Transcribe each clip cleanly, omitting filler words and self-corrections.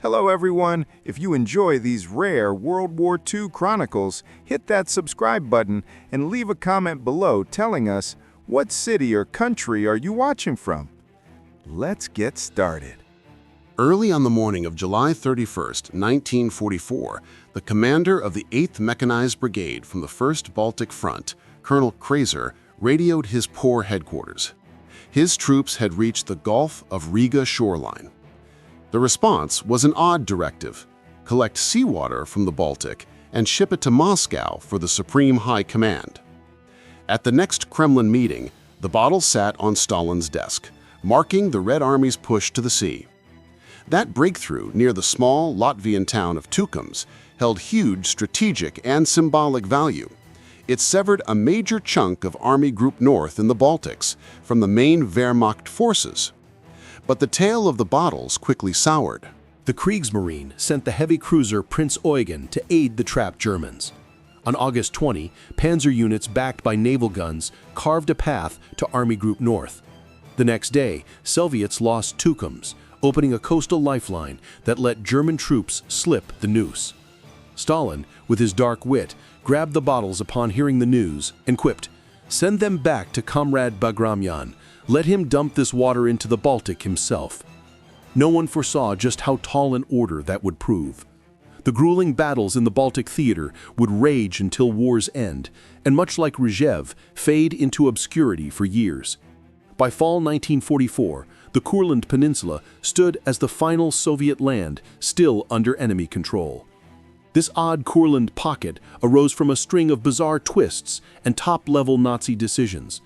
Hello everyone! If you enjoy these rare World War II chronicles, hit that subscribe button and leave a comment below telling us what city or country are you watching from. Let's get started. Early on the morning of July 31st, 1944, the commander of the 8th Mechanized Brigade from the 1st Baltic Front, Colonel Kraser, radioed his Corps headquarters. His troops had reached the Gulf of Riga shoreline. The response was an odd directive: collect seawater from the Baltic and ship it to Moscow for the Supreme High Command. At the next Kremlin meeting, the bottle sat on Stalin's desk, marking the Red Army's push to the sea. That breakthrough near the small Latvian town of Tukums held huge strategic and symbolic value. It severed a major chunk of Army Group North in the Baltics from the main Wehrmacht forces. But the tale of the bottles quickly soured. The Kriegsmarine sent the heavy cruiser Prince Eugen to aid the trapped Germans. On August 20, panzer units backed by naval guns carved a path to Army Group North. The next day, Soviets lost Tukums, opening a coastal lifeline that let German troops slip the noose. Stalin, with his dark wit, grabbed the bottles upon hearing the news and quipped, "Send them back to Comrade Bagramyan. Let him dump this water into the Baltic himself." No one foresaw just how tall an order that would prove. The grueling battles in the Baltic theater would rage until war's end, and much like Rzhev, fade into obscurity for years. By fall 1944, the Courland Peninsula stood as the final Soviet land still under enemy control. This odd Courland Pocket arose from a string of bizarre twists and top-level Nazi decisions.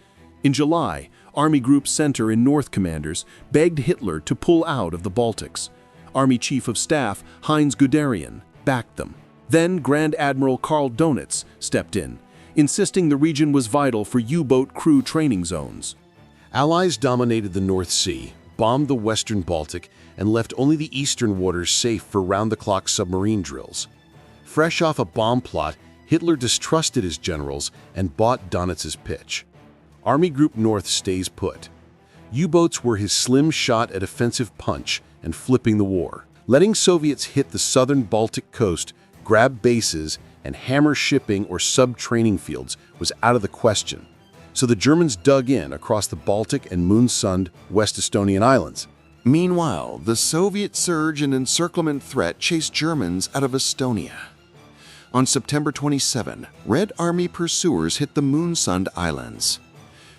In July, Army Group Center and North commanders begged Hitler to pull out of the Baltics. Army Chief of Staff Heinz Guderian backed them. Then Grand Admiral Karl Donitz stepped in, insisting the region was vital for U-boat crew training zones. Allies dominated the North Sea, bombed the western Baltic, and left only the eastern waters safe for round-the-clock submarine drills. Fresh off a bomb plot, Hitler distrusted his generals and bought Donitz's pitch. Army Group North stays put. U-boats were his slim shot at offensive punch and flipping the war. Letting Soviets hit the southern Baltic coast, grab bases, and hammer shipping or sub-training fields was out of the question. So the Germans dug in across the Baltic and moon-sunned West Estonian islands. Meanwhile, the Soviet surge and encirclement threat chased Germans out of Estonia. On September 27, Red Army pursuers hit the moon-sunned islands.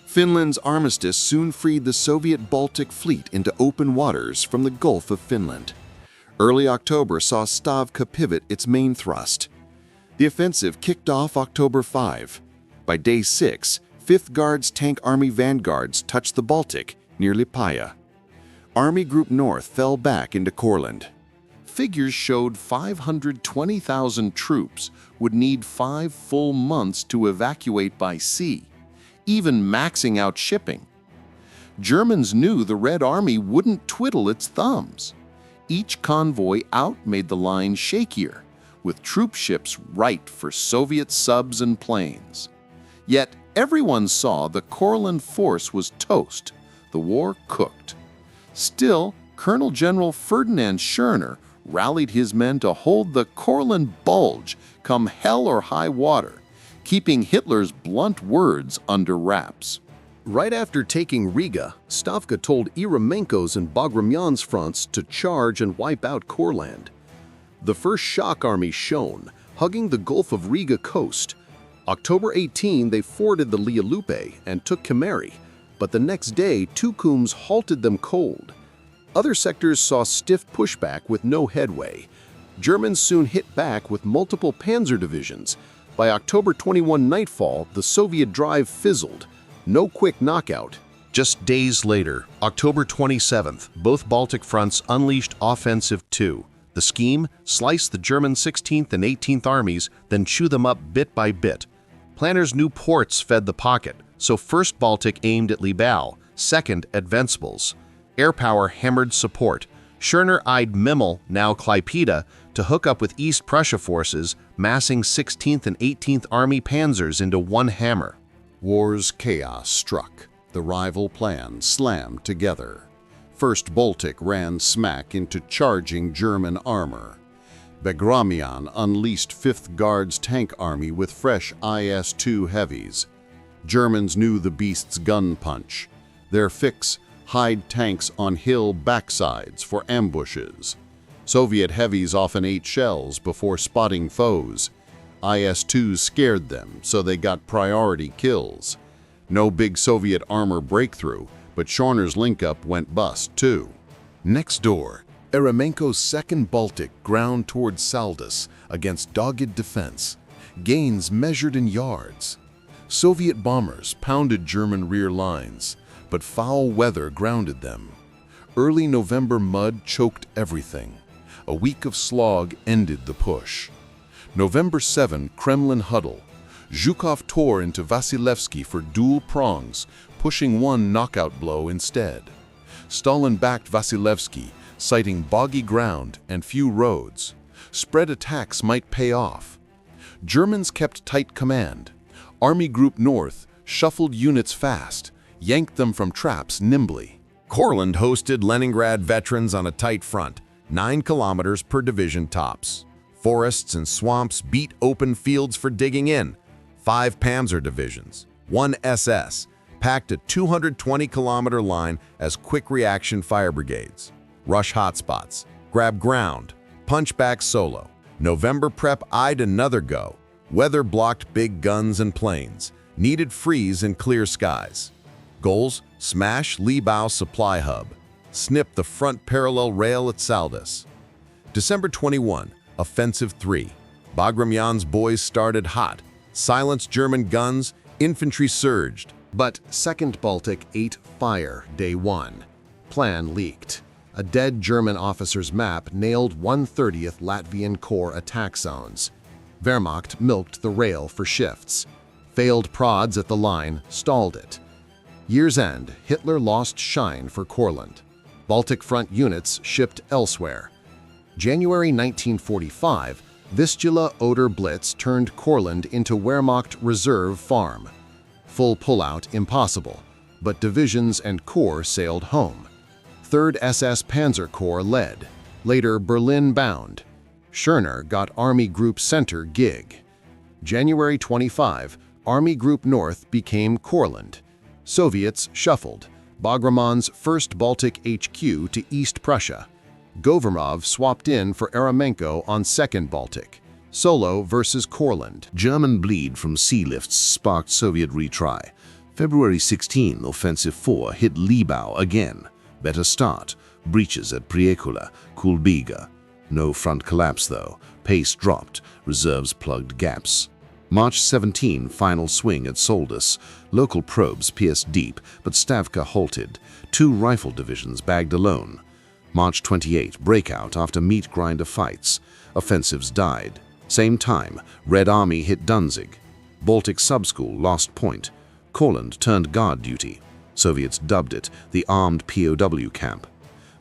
Finland's armistice soon freed the Soviet Baltic fleet into open waters from the Gulf of Finland. Early October saw Stavka pivot its main thrust. The offensive kicked off October 5. By day 6, 5th Guards Tank Army vanguards touched the Baltic near Liepāja. Army Group North fell back into Courland. Figures showed 520,000 troops would need 5 full months to evacuate by sea, even maxing out shipping. Germans knew the Red Army wouldn't twiddle its thumbs. Each convoy out made the line shakier, with troop ships right for Soviet subs and planes. Yet everyone saw the Courland force was toast. The war cooked. Still, Colonel General Ferdinand Schörner rallied his men to hold the Courland bulge come hell or high water, keeping Hitler's blunt words under wraps. Right after taking Riga, Stavka told Eremenko's and Bagramyan's fronts to charge and wipe out Courland. The First Shock Army shone, hugging the Gulf of Riga coast. October 18, they forded the Lialupe and took Kemeri, but the next day Tukums halted them cold. Other sectors saw stiff pushback with no headway. Germans soon hit back with multiple panzer divisions. By October 21 nightfall, the Soviet drive fizzled. No quick knockout. Just days later, October 27th, both Baltic fronts unleashed Offensive 2. The scheme: slice the German 16th and 18th armies, then chew them up bit by bit. Planners knew ports fed the pocket, so 1st Baltic aimed at Libau, 2nd at Ventspils. Air power hammered support. Schörner eyed Memel, now Klaipėda, to hook up with East Prussia forces, massing 16th and 18th Army panzers into one hammer. War's chaos struck. The rival plans slammed together. First Baltic ran smack into charging German armor. Bagramian unleashed 5th Guards Tank Army with fresh IS-2 heavies. Germans knew the beast's gun punch. Their fix: hide tanks on hill backsides for ambushes. Soviet heavies often ate shells before spotting foes. IS-2s scared them, so they got priority kills. No big Soviet armor breakthrough, but Schorner's link-up went bust too. Next door, Eremenko's 2nd Baltic ground toward Saldus against dogged defense, gains measured in yards. Soviet bombers pounded German rear lines, but foul weather grounded them. Early November mud choked everything. A week of slog ended the push. November 7, Kremlin huddle. Zhukov tore into Vasilevsky for dual prongs, pushing one knockout blow instead. Stalin backed Vasilevsky, citing boggy ground and few roads. Spread attacks might pay off. Germans kept tight command. Army Group North shuffled units fast, yanked them from traps nimbly. Courland hosted Leningrad veterans on a tight front, 9 kilometers per division tops. Forests and swamps beat open fields for digging in. 5 Panzer divisions, 1 SS, packed a 220-kilometer line as quick-reaction fire brigades. Rush hotspots, grab ground, punch back solo. November prep eyed another go. Weather blocked big guns and planes, needed freeze in clear skies. Goals: smash Libau supply hub, snip the front parallel rail at Saldus. December 21, Offensive 3. Bagramian's boys started hot. Silenced German guns, infantry surged. But 2nd Baltic ate fire day 1. Plan leaked. A dead German officer's map nailed 1/30th Latvian Corps attack zones. Wehrmacht milked the rail for shifts. Failed prods at the line stalled it. Year's end, Hitler lost shine for Courland. Baltic Front units shipped elsewhere. January 1945, Vistula Oder Blitz turned Courland into Wehrmacht reserve farm. Full pullout impossible, but divisions and corps sailed home. 3rd SS Panzer Corps led, later Berlin-bound. Schorner got Army Group Center gig. January 25, Army Group North became Courland. Soviets shuffled. Bagramon's 1st Baltic HQ to East Prussia. Govorov swapped in for Eremenko on 2nd Baltic. Solo versus Courland. German bleed from sea lifts sparked Soviet retry. February 16, Offensive 4 hit Libau again. Better start. Breaches at Peninsula, Kulbiga. No front collapse though. Pace dropped. Reserves plugged gaps. March 17, final swing at Saldus. Local probes pierced deep, but Stavka halted. 2 rifle divisions bagged alone. March 28, breakout after meat grinder fights. Offensives died. Same time, Red Army hit Danzig. Baltic Subschool lost point. Courland turned guard duty. Soviets dubbed it the Armed POW Camp.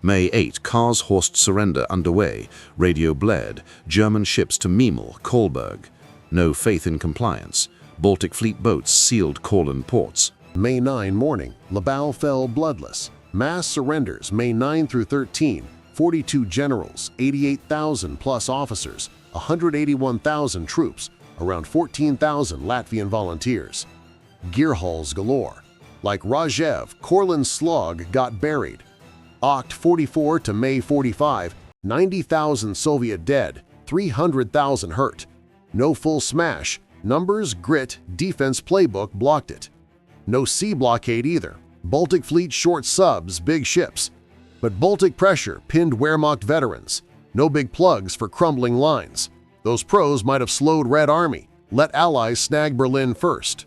May 8, Karlshorst surrender underway. Radio blared. German ships to Memel, Kolberg. No faith in compliance. Baltic fleet boats sealed Courland ports. May 9 morning, Libau fell bloodless. Mass surrenders May 9 through 13. 42 generals, 88,000 plus officers, 181,000 troops, around 14,000 Latvian volunteers. Gear hauls galore. Like Rajev, Courland's slog got buried. Oct 44 to May 45, 90,000 Soviet dead, 300,000 hurt. No full smash. Numbers, grit, defense playbook blocked it. No sea blockade either. Baltic fleet short subs, big ships. But Baltic pressure pinned Wehrmacht veterans. No big plugs for crumbling lines. Those pros might have slowed Red Army, let Allies snag Berlin first.